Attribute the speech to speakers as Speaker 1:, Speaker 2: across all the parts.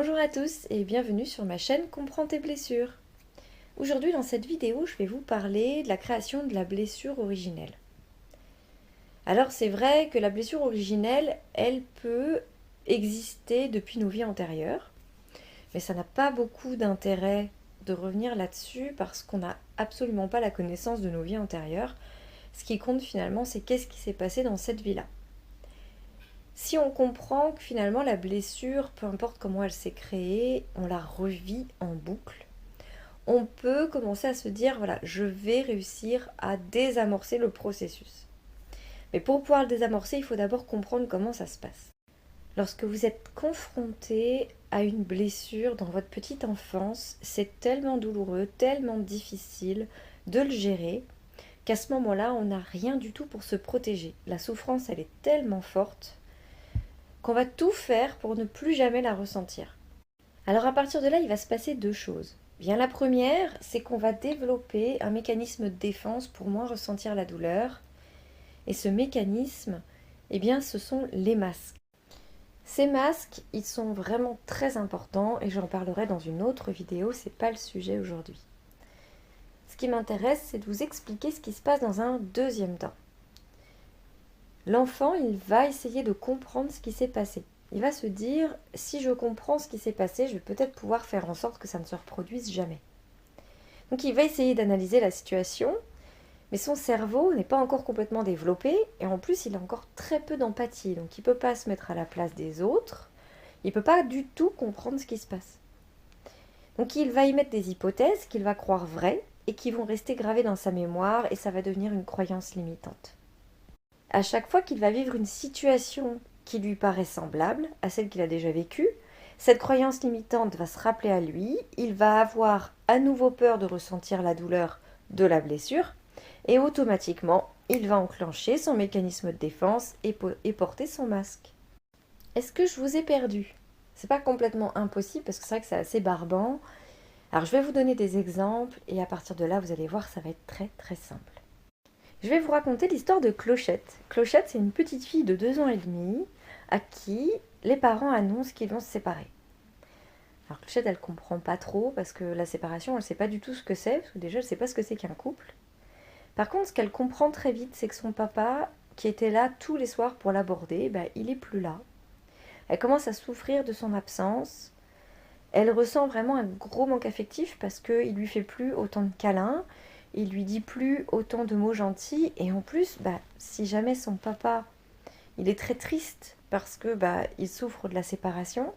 Speaker 1: Bonjour à tous et bienvenue sur ma chaîne Comprends tes blessures. Aujourd'hui dans cette vidéo, je vais vous parler de la création de la blessure originelle. Alors c'est vrai que la blessure originelle, elle peut exister depuis nos vies antérieures, mais ça n'a pas beaucoup d'intérêt de revenir là-dessus parce qu'on n'a absolument pas la connaissance de nos vies antérieures. Ce qui compte finalement, c'est qu'est-ce qui s'est passé dans cette vie-là. Si on comprend que finalement la blessure, peu importe comment elle s'est créée, on la revit en boucle, on peut commencer à se dire, voilà, je vais réussir à désamorcer le processus. Mais pour pouvoir le désamorcer, il faut d'abord comprendre comment ça se passe. Lorsque vous êtes confronté à une blessure dans votre petite enfance, c'est tellement douloureux, tellement difficile de le gérer, qu'à ce moment-là, on n'a rien du tout pour se protéger. La souffrance, elle est tellement forte qu'on va tout faire pour ne plus jamais la ressentir. Alors à partir de là, il va se passer deux choses. Bien, la première, c'est qu'on va développer un mécanisme de défense pour moins ressentir la douleur. Et ce mécanisme, eh bien, ce sont les masques. Ces masques, ils sont vraiment très importants et j'en parlerai dans une autre vidéo, c'est pas le sujet aujourd'hui. Ce qui m'intéresse, c'est de vous expliquer ce qui se passe dans un deuxième temps. L'enfant, il va essayer de comprendre ce qui s'est passé. Il va se dire, si je comprends ce qui s'est passé, je vais peut-être pouvoir faire en sorte que ça ne se reproduise jamais. Donc il va essayer d'analyser la situation, mais son cerveau n'est pas encore complètement développé, et en plus il a encore très peu d'empathie, donc il ne peut pas se mettre à la place des autres, il ne peut pas du tout comprendre ce qui se passe. Donc il va y mettre des hypothèses qu'il va croire vraies, et qui vont rester gravées dans sa mémoire, et ça va devenir une croyance limitante. À chaque fois qu'il va vivre une situation qui lui paraît semblable à celle qu'il a déjà vécue, cette croyance limitante va se rappeler à lui, il va avoir à nouveau peur de ressentir la douleur de la blessure, et automatiquement, il va enclencher son mécanisme de défense et porter son masque. Est-ce que je vous ai perdu? C'est pas complètement impossible parce que c'est vrai que c'est assez barbant. Alors je vais vous donner des exemples et à partir de là, vous allez voir, ça va être très très simple. Je vais vous raconter l'histoire de Clochette. Clochette, c'est une petite fille de 2 ans et demi à qui les parents annoncent qu'ils vont se séparer. Alors Clochette, elle comprend pas trop parce que la séparation, elle sait pas du tout ce que c'est, parce que déjà, elle sait pas ce que c'est qu'un couple. Par contre, ce qu'elle comprend très vite, c'est que son papa, qui était là tous les soirs pour l'aborder, il est plus là. Elle commence à souffrir de son absence. Elle ressent vraiment un gros manque affectif parce qu'il lui fait plus autant de câlins, il lui dit plus autant de mots gentils, et en plus, si jamais son papa, il est très triste parce que il souffre de la séparation,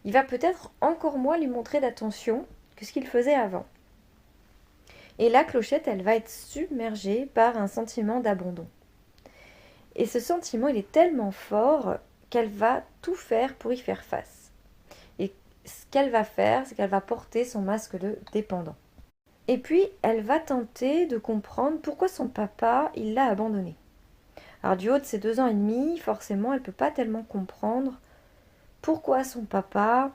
Speaker 1: il va peut-être encore moins lui montrer d'attention que ce qu'il faisait avant. Et là, Clochette, elle va être submergée par un sentiment d'abandon. Et ce sentiment, il est tellement fort qu'elle va tout faire pour y faire face. Et ce qu'elle va faire, c'est qu'elle va porter son masque de dépendant. Et puis, elle va tenter de comprendre pourquoi son papa, il l'a abandonnée. Alors, du haut de ses 2 ans et demi, forcément, elle ne peut pas tellement comprendre pourquoi son papa,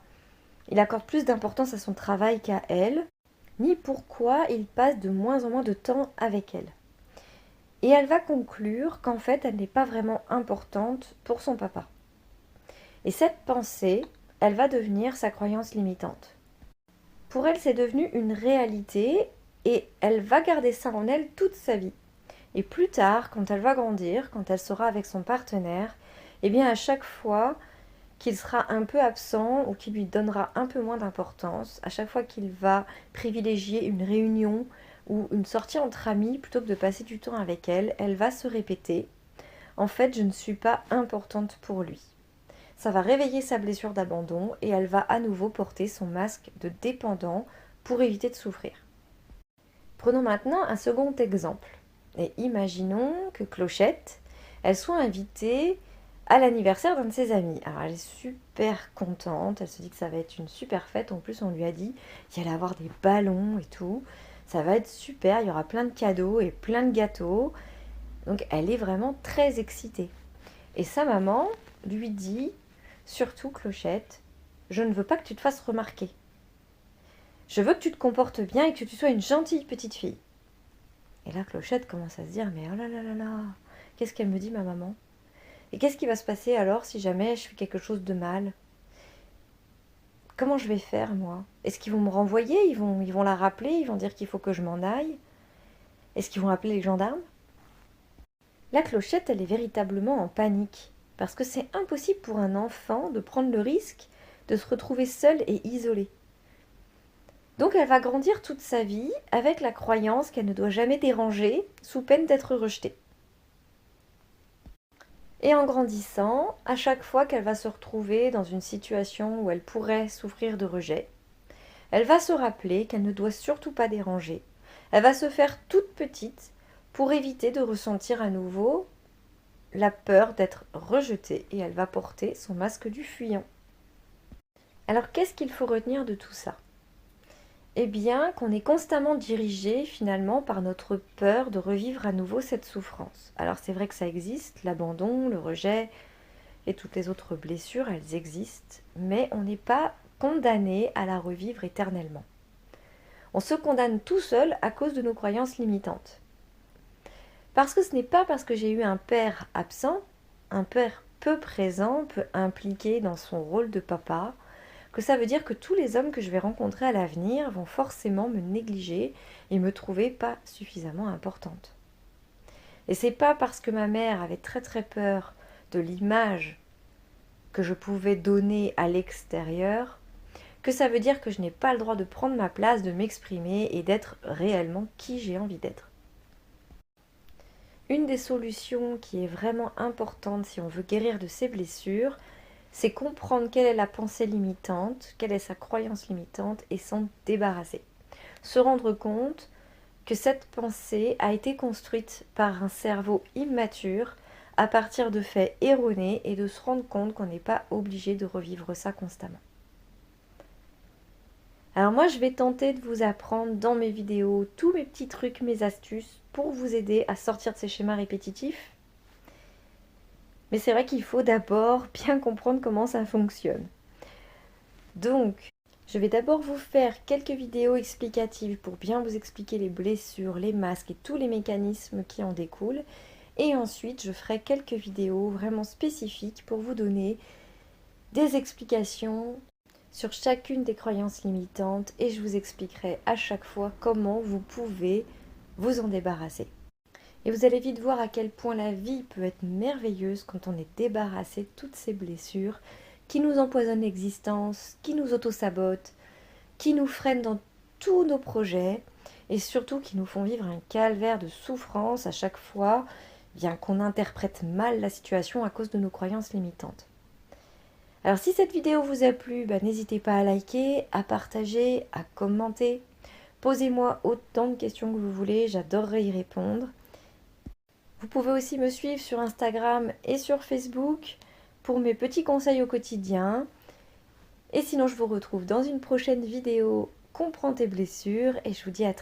Speaker 1: il accorde plus d'importance à son travail qu'à elle, ni pourquoi il passe de moins en moins de temps avec elle. Et elle va conclure qu'en fait, elle n'est pas vraiment importante pour son papa. Et cette pensée, elle va devenir sa croyance limitante. Pour elle, c'est devenu une réalité et elle va garder ça en elle toute sa vie. Et plus tard, quand elle va grandir, quand elle sera avec son partenaire, eh bien à chaque fois qu'il sera un peu absent ou qu'il lui donnera un peu moins d'importance, à chaque fois qu'il va privilégier une réunion ou une sortie entre amis plutôt que de passer du temps avec elle, elle va se répéter « En fait, je ne suis pas importante pour lui ». Ça va réveiller sa blessure d'abandon et elle va à nouveau porter son masque de dépendant pour éviter de souffrir. Prenons maintenant un second exemple. Et imaginons que Clochette, elle soit invitée à l'anniversaire d'un de ses amis. Alors elle est super contente, elle se dit que ça va être une super fête. En plus, on lui a dit qu'il allait avoir des ballons et tout. Ça va être super, il y aura plein de cadeaux et plein de gâteaux. Donc elle est vraiment très excitée. Et sa maman lui dit, surtout Clochette, je ne veux pas que tu te fasses remarquer. Je veux que tu te comportes bien et que tu sois une gentille petite fille. Et là, Clochette commence à se dire, mais oh là là là là, qu'est-ce qu'elle me dit ma maman? Et qu'est-ce qui va se passer alors si jamais je fais quelque chose de mal? comment je vais faire moi? Est-ce qu'ils vont me renvoyer? Ils vont la rappeler? Ils vont dire qu'il faut que je m'en aille? Est-ce qu'ils vont appeler les gendarmes? La clochette, elle est véritablement en panique, parce que c'est impossible pour un enfant de prendre le risque de se retrouver seule et isolée. Donc elle va grandir toute sa vie avec la croyance qu'elle ne doit jamais déranger, sous peine d'être rejetée. Et en grandissant, à chaque fois qu'elle va se retrouver dans une situation où elle pourrait souffrir de rejet, elle va se rappeler qu'elle ne doit surtout pas déranger. Elle va se faire toute petite pour éviter de ressentir à nouveau la peur d'être rejetée et elle va porter son masque du fuyant. Alors qu'est-ce qu'il faut retenir de tout ça? Eh bien, qu'on est constamment dirigé finalement par notre peur de revivre à nouveau cette souffrance. Alors c'est vrai que ça existe, l'abandon, le rejet et toutes les autres blessures, elles existent, mais on n'est pas condamné à la revivre éternellement. On se condamne tout seul à cause de nos croyances limitantes. Parce que ce n'est pas parce que j'ai eu un père absent, un père peu présent, peu impliqué dans son rôle de papa, que ça veut dire que tous les hommes que je vais rencontrer à l'avenir vont forcément me négliger et me trouver pas suffisamment importante. Et c'est pas parce que ma mère avait très très peur de l'image que je pouvais donner à l'extérieur que ça veut dire que je n'ai pas le droit de prendre ma place, de m'exprimer et d'être réellement qui j'ai envie d'être. Une des solutions qui est vraiment importante si on veut guérir de ses blessures, c'est comprendre quelle est la pensée limitante, quelle est sa croyance limitante et s'en débarrasser. Se rendre compte que cette pensée a été construite par un cerveau immature à partir de faits erronés et de se rendre compte qu'on n'est pas obligé de revivre ça constamment. Alors moi, je vais tenter de vous apprendre dans mes vidéos tous mes petits trucs, mes astuces pour vous aider à sortir de ces schémas répétitifs. Mais c'est vrai qu'il faut d'abord bien comprendre comment ça fonctionne. Donc, je vais d'abord vous faire quelques vidéos explicatives pour bien vous expliquer les blessures, les masques et tous les mécanismes qui en découlent. Et ensuite, je ferai quelques vidéos vraiment spécifiques pour vous donner des explications sur chacune des croyances limitantes et je vous expliquerai à chaque fois comment vous pouvez vous en débarrasser. Et vous allez vite voir à quel point la vie peut être merveilleuse quand on est débarrassé de toutes ces blessures qui nous empoisonnent l'existence, qui nous auto-sabotent, qui nous freinent dans tous nos projets et surtout qui nous font vivre un calvaire de souffrance à chaque fois, bien qu'on interprète mal la situation à cause de nos croyances limitantes. Alors si cette vidéo vous a plu, n'hésitez pas à liker, à partager, à commenter. Posez-moi autant de questions que vous voulez, j'adorerais y répondre. Vous pouvez aussi me suivre sur Instagram et sur Facebook pour mes petits conseils au quotidien. Et sinon, je vous retrouve dans une prochaine vidéo Comprends tes blessures et je vous dis à très bientôt.